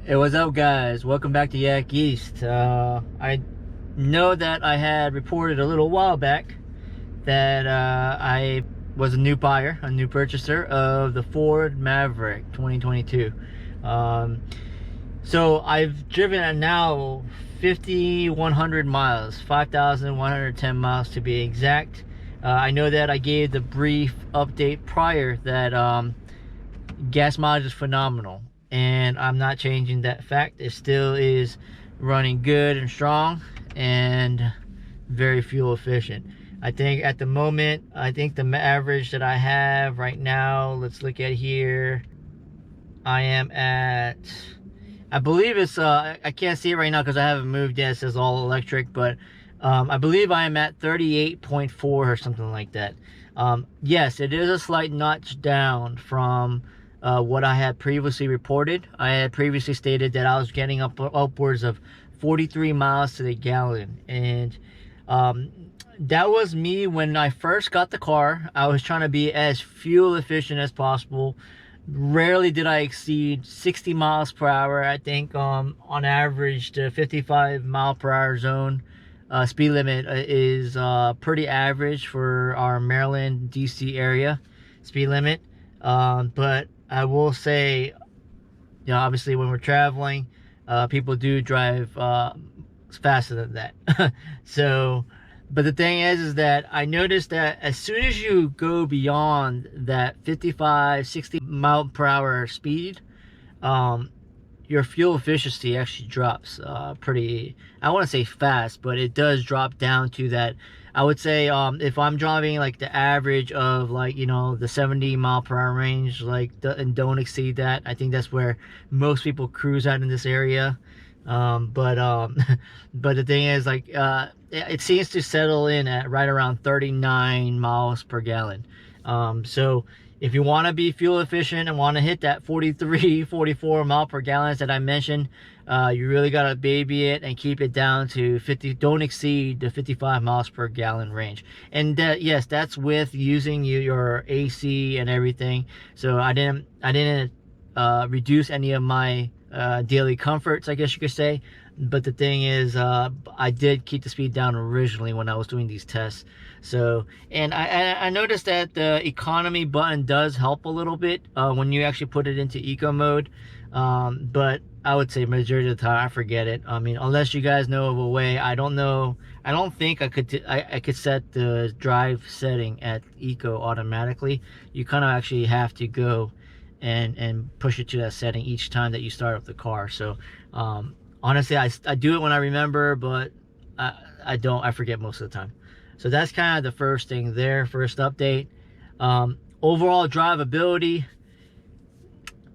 Hey, what's up, guys? Welcome back to Yak East. I know that I had reported a little while back that I was a new buyer, a new purchaser of the Ford Maverick 2022. So I've driven it now 5,100 miles, 5,110 miles to be exact. I know that I gave the brief update prior that gas mileage is phenomenal, and I'm not changing that fact. It still is running good and strong and very fuel efficient. I think at the moment, I think the average that I have right now, let's look at here, I am at, I believe it's I can't see it right now because I haven't moved yet. It says all electric, but I believe I am at 38.4 or something like that. Yes, it is a slight notch down from what I had previously reported. I had previously stated that I was getting upwards of 43 miles to the gallon, and that was me when I first got the car. I was trying to be as fuel efficient as possible. Rarely did I exceed 60 miles per hour. I think on average the 55 mile per hour zone speed limit is pretty average for our Maryland DC area speed limit. But I will say, you know, obviously when we're traveling, people do drive faster than that. So, but the thing is that I noticed that as soon as you go beyond that 55, 60 mile per hour speed, your fuel efficiency actually drops pretty, I want to say fast, but it does drop down to that. I would say if I'm driving like the average of, like, you know, the 70 mile per hour range, like, and don't exceed that. I think that's where most people cruise at in this area. But the thing is, like, it seems to settle in at right around 39 miles per gallon. So if you want to be fuel efficient and want to hit that 43, 44 mile per gallon that I mentioned, you really got to baby it and keep it down to 50. Don't exceed the 55 miles per gallon range. And yes, that's with using your AC and everything. So I didn't reduce any of my daily comforts, I guess you could say. But the thing is, I did keep the speed down originally when I was doing these tests. So, and I noticed that the economy button does help a little bit when you actually put it into eco mode. But I would say majority of the time I forget it. I mean, unless you guys know of a way, I don't know. I don't think I could set the drive setting at eco automatically. You kind of actually have to go and push it to that setting each time that you start up the car. So honestly, I do it when I remember, but I forget most of the time. So that's kind of the first thing there, first update. Overall drivability,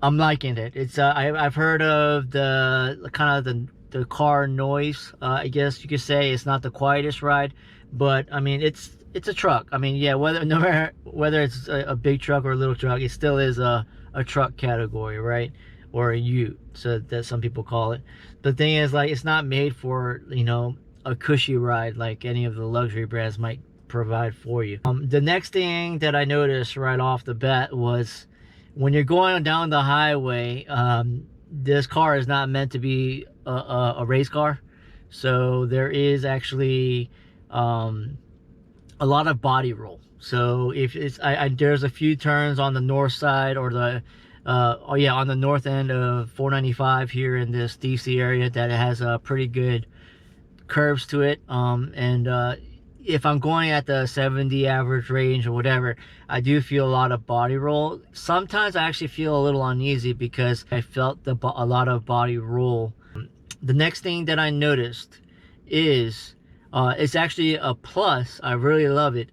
I'm liking it. It's I've heard of the kind of the car noise, I guess you could say. It's not the quietest ride, but I mean, it's a truck. I mean, yeah, no matter whether it's a big truck or a little truck, it still is a truck category, right? Or a ute, so that some people call it. The thing is, like, it's not made for, you know, a cushy ride like any of the luxury brands might provide for you. The next thing that I noticed right off the bat was when you're going down the highway, this car is not meant to be a race car. So there is actually a lot of body roll. So if it's, there's a few turns on the north side, or the on the north end of 495 here in this DC area, that it has a pretty good curves to it. If I'm going at the 70 average range or whatever, I do feel a lot of body roll. Sometimes I actually feel a little uneasy because I felt a lot of body roll. The next thing that I noticed is it's actually a plus. I really love it.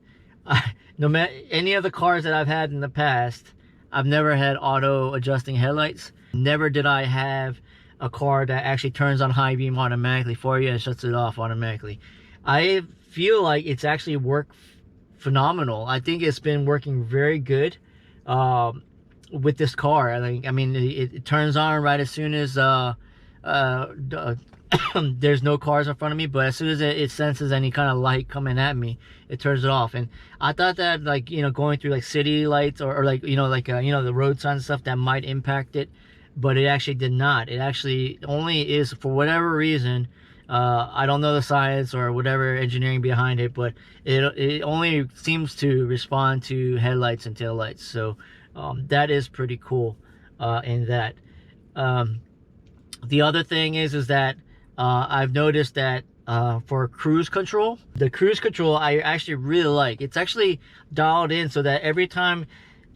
No matter any of the cars that I've had in the past, I've never had auto adjusting headlights. Never did I have a car that actually turns on high beam automatically for you and shuts it off automatically. I feel like it's actually worked phenomenal. I think it's been working very good with this car. I mean, it turns on right as soon as there's no cars in front of me, but as soon as it senses any kind of light coming at me, it turns it off. And I thought that, like, you know, going through like city lights or like, you know, like the road signs and stuff, that might impact it. but it actually did not. It actually only is, for whatever reason, I don't know the science or whatever engineering behind it, but it only seems to respond to headlights and taillights. So that is pretty cool in that. The other thing is that I've noticed that for cruise control, the cruise control I actually really like. It's actually dialed in so that every time,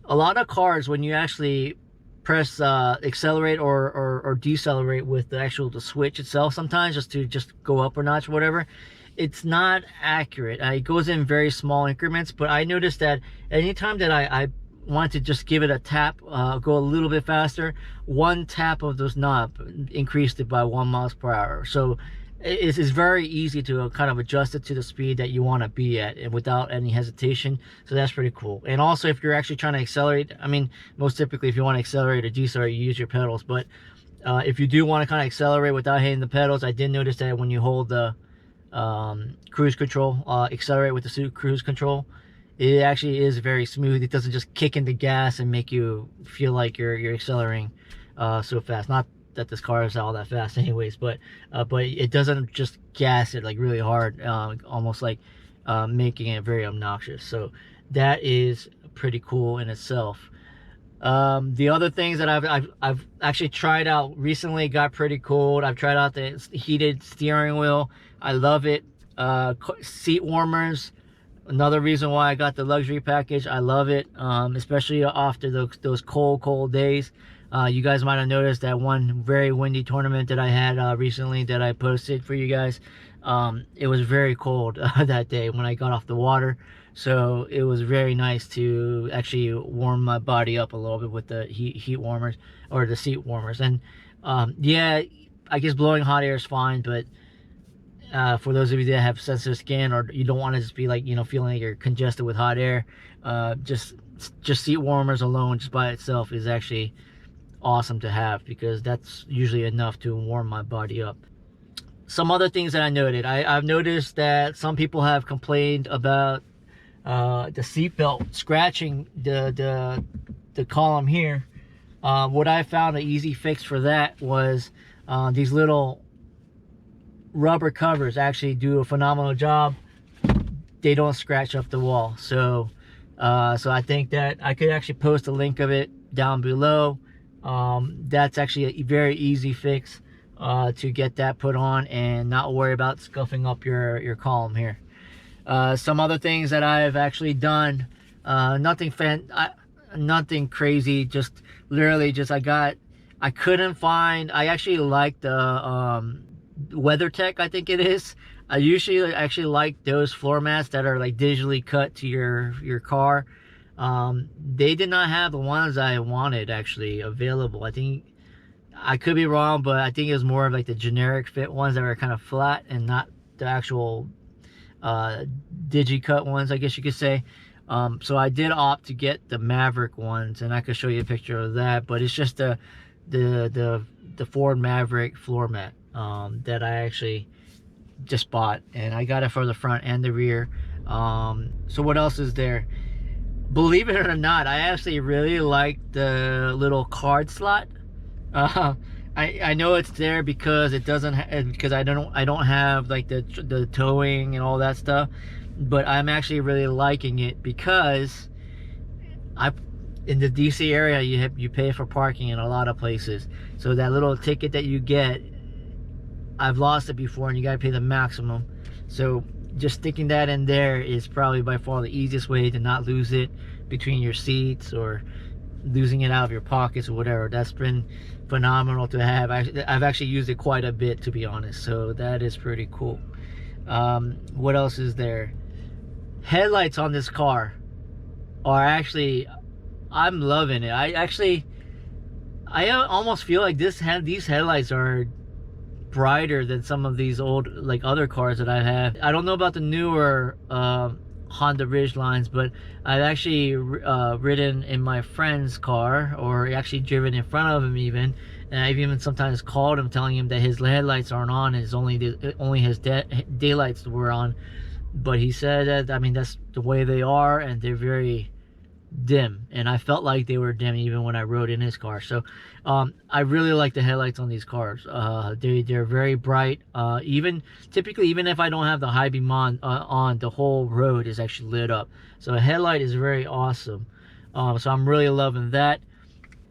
a lot of cars, when you actually press accelerate or decelerate with the switch itself, sometimes just go up a notch or whatever, it's not accurate. It goes in very small increments. But I noticed that anytime that I want to just give it a tap, go a little bit faster, one tap of those knob increased it by 1 mile per hour. So it's very easy to kind of adjust it to the speed that you want to be at, and without any hesitation. So that's pretty cool. And also, if you're actually trying to accelerate, I mean, most typically if you want to accelerate or decelerate, you use your pedals. But if you do want to kind of accelerate without hitting the pedals, I did notice that when you hold the cruise control, accelerate with the cruise control, it actually is very smooth. It doesn't just kick in the gas and make you feel like you're accelerating so fast. Not that this car is all that fast anyways, but it doesn't just gas it like really hard, almost like making it very obnoxious. So that is pretty cool in itself. The other things that I've actually tried out recently, got pretty cool. I've tried out the heated steering wheel. I love it. Seat warmers, another reason why I got the luxury package. I love it, especially after those cold days. You guys might have noticed that one very windy tournament that I had recently that I posted for you guys. It was very cold that day when I got off the water. So it was very nice to actually warm my body up a little bit with the heat warmers, or the seat warmers. And yeah, I guess blowing hot air is fine, but for those of you that have sensitive skin, or you don't want to just be like, feeling like you're congested with hot air, just seat warmers alone, just by itself, is actually awesome to have, because that's usually enough to warm my body up. Some other things that I noted, I've noticed that some people have complained about the seatbelt scratching the column here. What I found an easy fix for that was these little rubber covers actually do a phenomenal job. They don't scratch up the wall. So I think that I could actually post a link of it down below. That's actually a very easy fix to get that put on and not worry about scuffing up your column here. Some other things that I've actually done, nothing crazy, just literally I couldn't find, I actually like the WeatherTech, I think it is. I usually actually like those floor mats that are like digitally cut to your car. They did not have the ones I wanted actually available. I think, I could be wrong, but I think it was more of like the generic fit ones that were kind of flat, and not the actual digi-cut ones, I guess you could say. So I did opt to get the Maverick ones, and I could show you a picture of that. But it's just the Ford Maverick floor mat that I actually just bought, and I got it for the front and the rear. So what else is there? Believe it or not, I actually really like the little card slot. I know it's there because it doesn't because I don't have like the towing and all that stuff, but I'm actually really liking it because in the DC area you pay for parking in a lot of places. So that little ticket that you get, I've lost it before, and you gotta pay the maximum. So just sticking that in there is probably by far the easiest way to not lose it between your seats, or losing it out of your pockets or whatever. That's been phenomenal to have. I've actually used it quite a bit, to be honest, so that is pretty cool. What else is there? Headlights on this car are actually, I'm loving it. I almost feel like these headlights are brighter than some of these old, like, other cars that I have. I don't know about the newer Honda Ridgelines, but I've actually ridden in my friend's car, or actually driven in front of him even, and I've even sometimes called him telling him that his headlights aren't on, and only his daylights were on. But he said that, I mean, that's the way they are, and they're very dim, and I felt like they were dim even when I rode in his car. So I really like the headlights on these cars. They're very bright. Even typically, even if I don't have the high beam on, the whole road is actually lit up. So a headlight is very awesome. So I'm really loving that.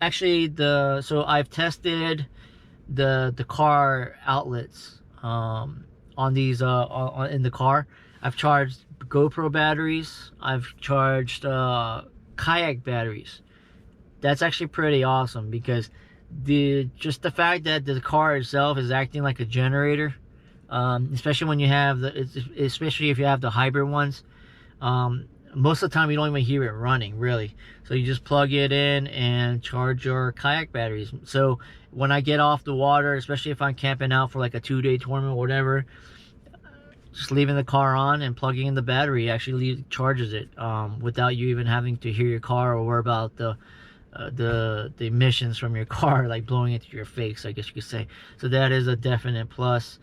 Actually, so I've tested the car outlets on these in the car. I've charged GoPro batteries. I've charged Kayak batteries. That's actually pretty awesome, because just the fact that the car itself is acting like a generator, especially when you have especially if you have the hybrid ones. Most of the time you don't even hear it running, really. So you just plug it in and charge your Kayak batteries. So when I get off the water, especially if I'm camping out for like a 2-day tournament or whatever, just leaving the car on and plugging in the battery actually charges it, without you even having to hear your car or worry about the emissions from your car, like blowing into your face, I guess you could say. So that is a definite plus.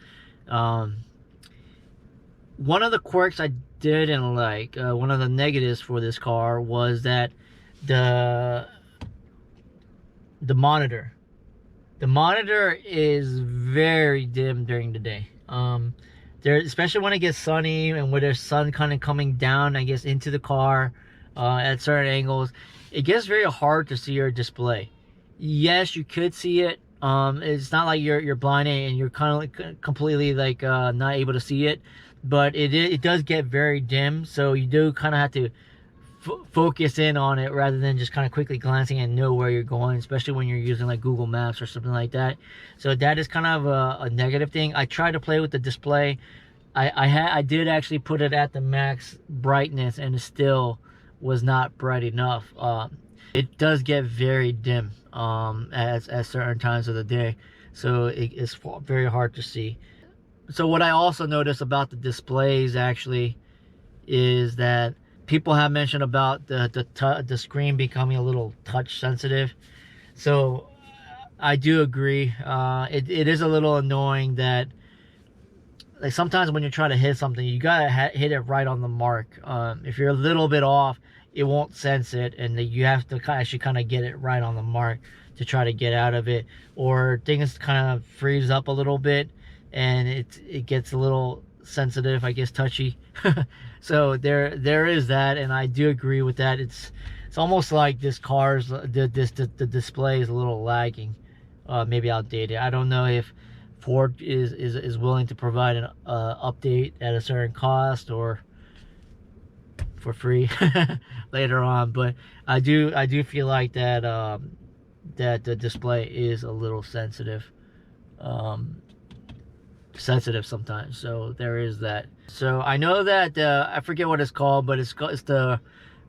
One of the quirks I didn't like, one of the negatives for this car, was that the monitor is very dim during the day. Especially when it gets sunny and where there's sun kind of coming down, I guess, into the car at certain angles, it gets very hard to see your display. Yes, you could see it. It's not like you're blinded and you're kind of like completely like not able to see it, but it does get very dim. So you do kind of have to focus in on it rather than just kind of quickly glancing and know where you're going, especially when you're using like Google Maps or something like that. So that is kind of a negative thing. I tried to play with the display. I did actually put it at the max brightness, and it still was not bright enough. It does get very dim at certain times of the day, so it's very hard to see. So what I also noticed about the displays actually is that people have mentioned about the screen becoming a little touch sensitive. So I do agree. It is a little annoying that, like, sometimes when you're trying to hit something, you gotta hit it right on the mark. If you're a little bit off, it won't sense it, and you have to actually kind of get it right on the mark to try to get out of it. Or things kind of freeze up a little bit, and it gets a little sensitive, I guess, touchy. So there is that, and I do agree with that. It's almost like this car's the display is a little lagging, maybe outdated. I don't know if Ford is willing to provide an update at a certain cost or for free later on, but I do feel like that that the display is a little sensitive sometimes. So there is that. So I know that I forget what it's called, but it's the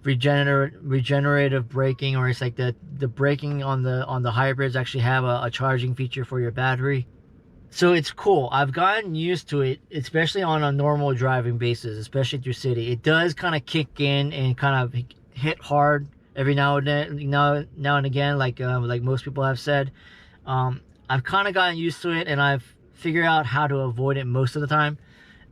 regenerative braking, or it's like the braking on the hybrids actually have a charging feature for your battery. So it's cool. I've gotten used to it, especially on a normal driving basis, especially through city. It does kind of kick in and kind of hit hard every now and then, now and again, like most people have said. I've kind of gotten used to it, and I've figured out how to avoid it most of the time.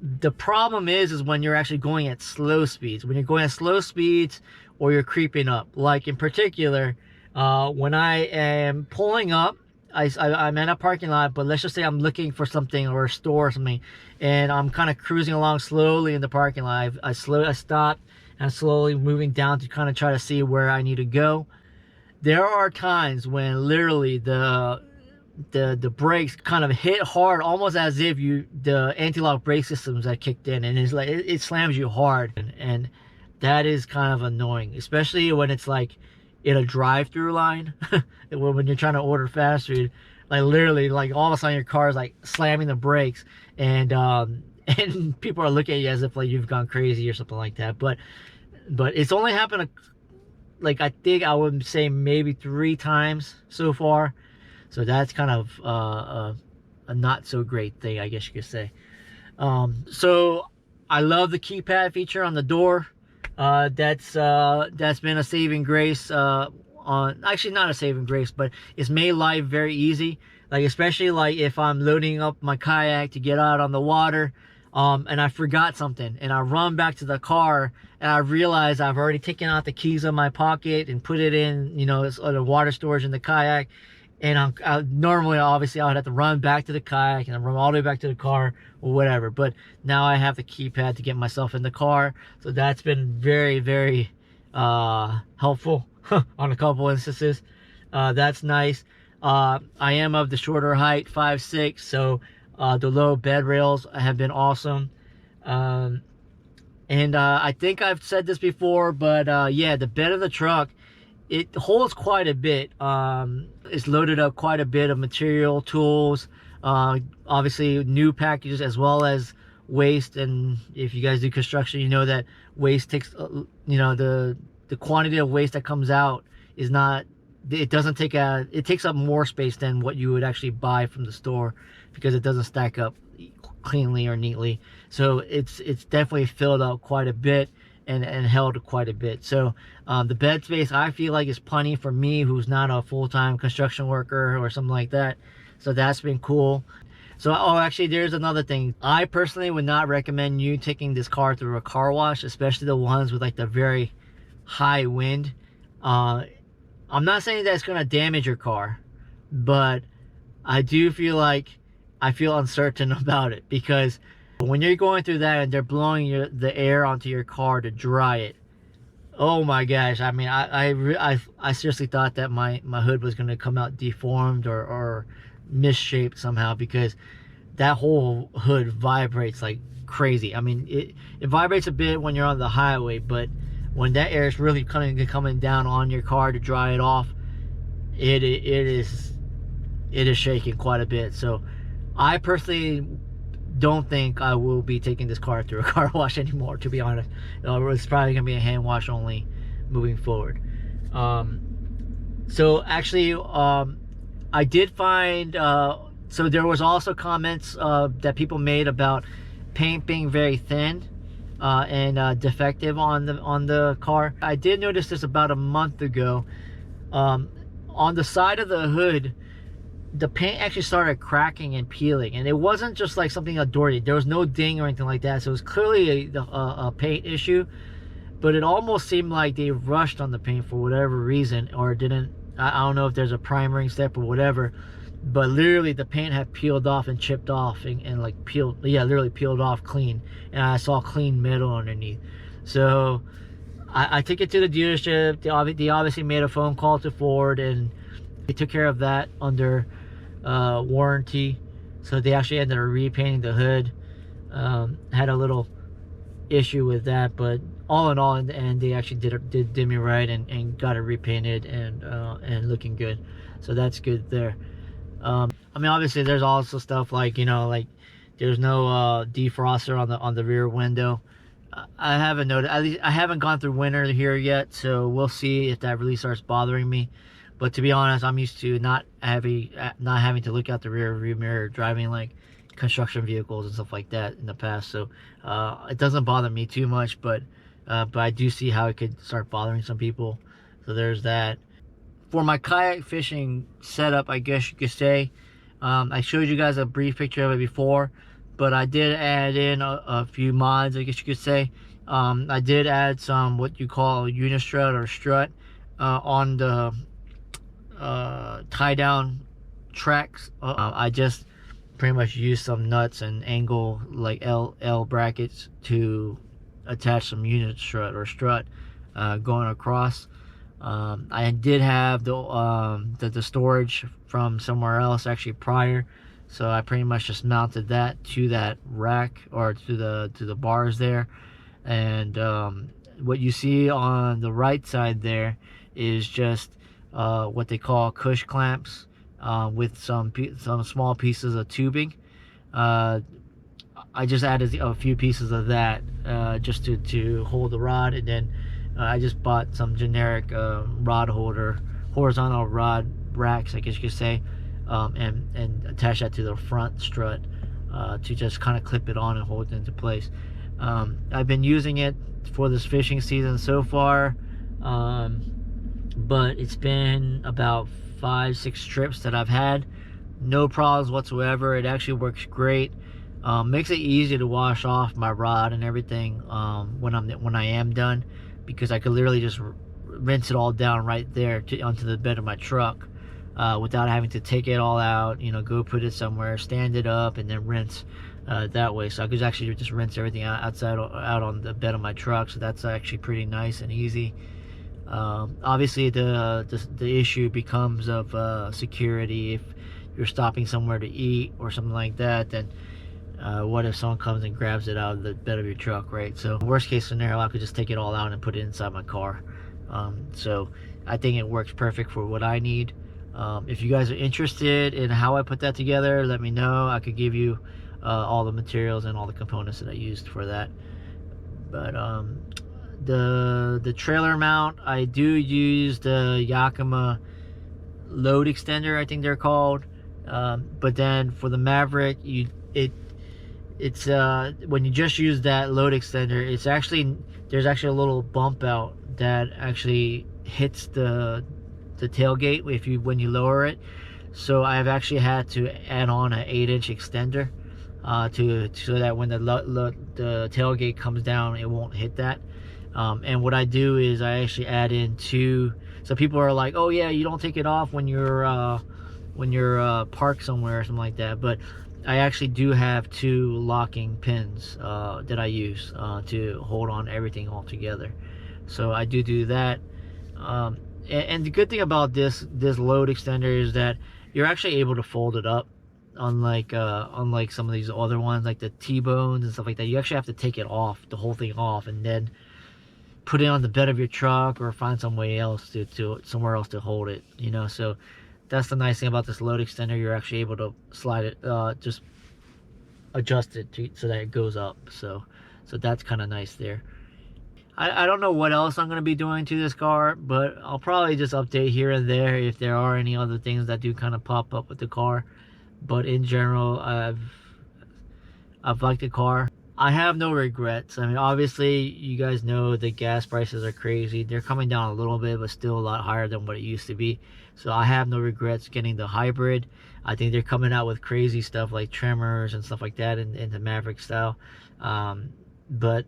The problem is when you're actually going at slow speeds. When you're going at slow speeds, or you're creeping up. Like in particular, when I am pulling up, I'm in a parking lot, but let's just say I'm looking for something, or a store or something, and I'm kind of cruising along slowly in the parking lot. I stop, and I'm slowly moving down to kind of try to see where I need to go. There are times when literally the brakes kind of hit hard, almost as if the anti-lock brake systems that kicked in, and it's like it slams you hard, and that is kind of annoying, especially when it's like in a drive-through line. When you're trying to order fast food, like literally, like all of a sudden your car is like slamming the brakes, and people are looking at you as if like you've gone crazy or something like that. But it's only happened like, I think I would say maybe 3 times so far. So that's kind of a not so great thing, I guess you could say. So I love the keypad feature on the door. That's been a saving grace. Actually not a saving grace, but it's made life very easy. Like, especially like if I'm loading up my kayak to get out on the water, and I forgot something, and I run back to the car, and I realize I've already taken out the keys in my pocket and put it in, you know, the water storage in the kayak. And normally, obviously, I would have to run back to the kayak and run all the way back to the car or whatever. But now I have the keypad to get myself in the car. So that's been very, very helpful on a couple instances. That's nice. I am of the shorter height, 5'6", so the low bed rails have been awesome. And I think I've said this before, but yeah, the bed of the truck, it holds quite a bit. It's loaded up quite a bit of material, tools, obviously new packages, as well as waste. And if you guys do construction, you know that waste takes, you know, the quantity of waste that comes out is not, it doesn't take it takes up more space than what you would actually buy from the store, because it doesn't stack up cleanly or neatly. So it's definitely filled out quite a bit and held quite a bit. So the bed space, I feel like, is plenty for me, who's not a full-time construction worker or something like that. So that's been cool. So, oh, actually, there's another thing. I personally would not recommend you taking this car through a car wash, especially the ones with like the very high wind. I'm not saying that it's gonna damage your car, but I do feel like, I feel uncertain about it, because when you're going through that and they're blowing the air onto your car to dry it, oh my gosh, I mean, I seriously thought that my hood was gonna come out deformed or misshaped somehow, because that whole hood vibrates like crazy. I mean, it vibrates a bit when you're on the highway, but when that air is really coming down on your car to dry it off, it is shaking quite a bit. So I personally don't think I will be taking this car through a car wash anymore, to be honest. It's probably gonna be a hand wash only moving forward. So actually, I did find, so there was also comments that people made about paint being very thin and defective on the car. I did notice this about a month ago. On the side of the hood, the paint actually started cracking and peeling, and it wasn't just like something dirty. There was no ding or anything like that, so it was clearly a paint issue. But it almost seemed like they rushed on the paint for whatever reason, or didn't. I don't know if there's a primering step or whatever, but literally the paint had peeled off and chipped off and like peeled, yeah, literally peeled off clean, and I saw clean metal underneath. So I took it to the dealership. They obviously made a phone call to Ford, and they took care of that under warranty. So they actually ended up repainting the hood. Had a little issue with that, but all in all, in the end, they actually did me right and got it repainted and looking good. So that's good there. I mean, obviously there's also stuff like, you know, like there's no defroster on the rear window. I haven't noticed, at least I haven't gone through winter here yet, so we'll see if that really starts bothering me. But to be honest, I'm used to not having to look out the rear view mirror driving like construction vehicles and stuff like that in the past, so it doesn't bother me too much. But I do see how it could start bothering some people. So there's that. For my kayak fishing setup, I guess you could say, I showed you guys a brief picture of it before, but I did add in a few mods, I guess you could say. I did add some what you call unistrut or strut on the tie down tracks. I just pretty much used some nuts and angle like L brackets to attach some unistrut or strut going across. I did have the storage from somewhere else actually prior, so I pretty much just mounted that to that rack, or to the bars there. And what you see on the right side there is just what they call cush clamps with some small pieces of tubing. I just added a few pieces of that just to hold the rod, and then I just bought some generic rod holder, horizontal rod racks, I guess you could say, and attach that to the front strut to just kind of clip it on and hold it into place. I've been using it for this fishing season so far, but it's been about 5-6 trips that I've had. No problems whatsoever. It actually works great. Makes it easy to wash off my rod and everything when I am done, because I could literally just rinse it all down right there onto the bed of my truck, without having to take it all out, you know, go put it somewhere, stand it up, and then rinse that way. So I could actually just rinse everything out on the bed of my truck. So that's actually pretty nice and easy. Obviously the issue becomes of security. If you're stopping somewhere to eat or something like that, then what if someone comes and grabs it out of the bed of your truck, right? So worst case scenario, I could just take it all out and put it inside my car. So I think it works perfect for what I need. If you guys are interested in how I put that together, let me know. I could give you all the materials and all the components that I used for that. But the trailer mount, I do use the Yakima load extender, I think they're called. But then for the Maverick, it's when you just use that load extender, there's actually a little bump out that actually hits the tailgate when you lower it. So I've actually had to add on an 8-inch extender so that when the tailgate comes down, it won't hit that. And what I do is I actually add in two. So people are like, oh yeah, you don't take it off when you're parked somewhere or something like that, but I actually do have two locking pins that I use to hold on everything all together. So I do that. And the good thing about this load extender is that you're actually able to fold it up, unlike some of these other ones like the T-bones and stuff like that. You actually have to take it off, the whole thing off, and then put it on the bed of your truck or find somewhere else to hold it, you know. So that's the nice thing about this load extender. You're actually able to slide it, just adjust it so that it goes up. So that's kind of nice there. I don't know what else I'm going to be doing to this car, but I'll probably just update here and there if there are any other things that do kind of pop up with the car. But in general, I've liked the car. I have no regrets. I mean, obviously, you guys know the gas prices are crazy. They're coming down a little bit, but still a lot higher than what it used to be. So I have no regrets getting the hybrid. I think they're coming out with crazy stuff like trimmers and stuff like that in the Maverick style. But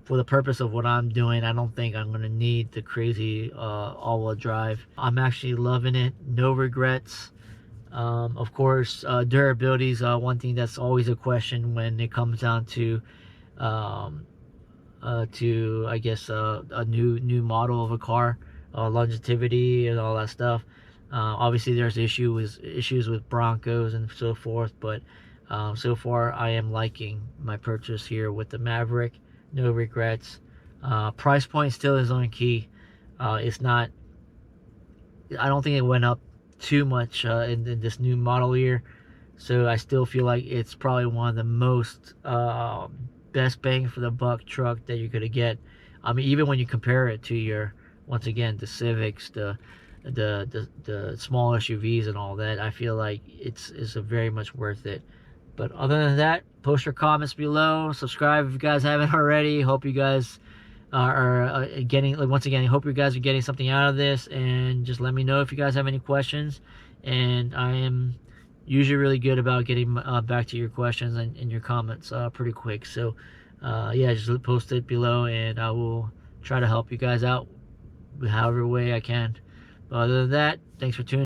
for the purpose of what I'm doing, I don't think I'm going to need the crazy all-wheel drive. I'm actually loving it. No regrets. Of course, durability is one thing that's always a question when it comes down to I guess a new model of a car, longevity and all that stuff. Obviously there's issues with Broncos and so forth, but so far I am liking my purchase here with the Maverick. No regrets. Price point still is on key. It's not, I don't think it went up too much in this new model year, so I still feel like it's probably one of the most best bang for the buck truck that you're gonna get. I mean, even when you compare it to your, once again, the Civics, the small SUVs and all that, I feel like it's very much worth it. But other than that, post your comments below, subscribe if you guys haven't already. Hope you guys are getting, like, once again, I hope you guys are getting something out of this, and just let me know if you guys have any questions. And I am usually really good about getting back to your questions and your comments pretty quick. So yeah, just post it below and I will try to help you guys out however way I can. But other than that, thanks for tuning in.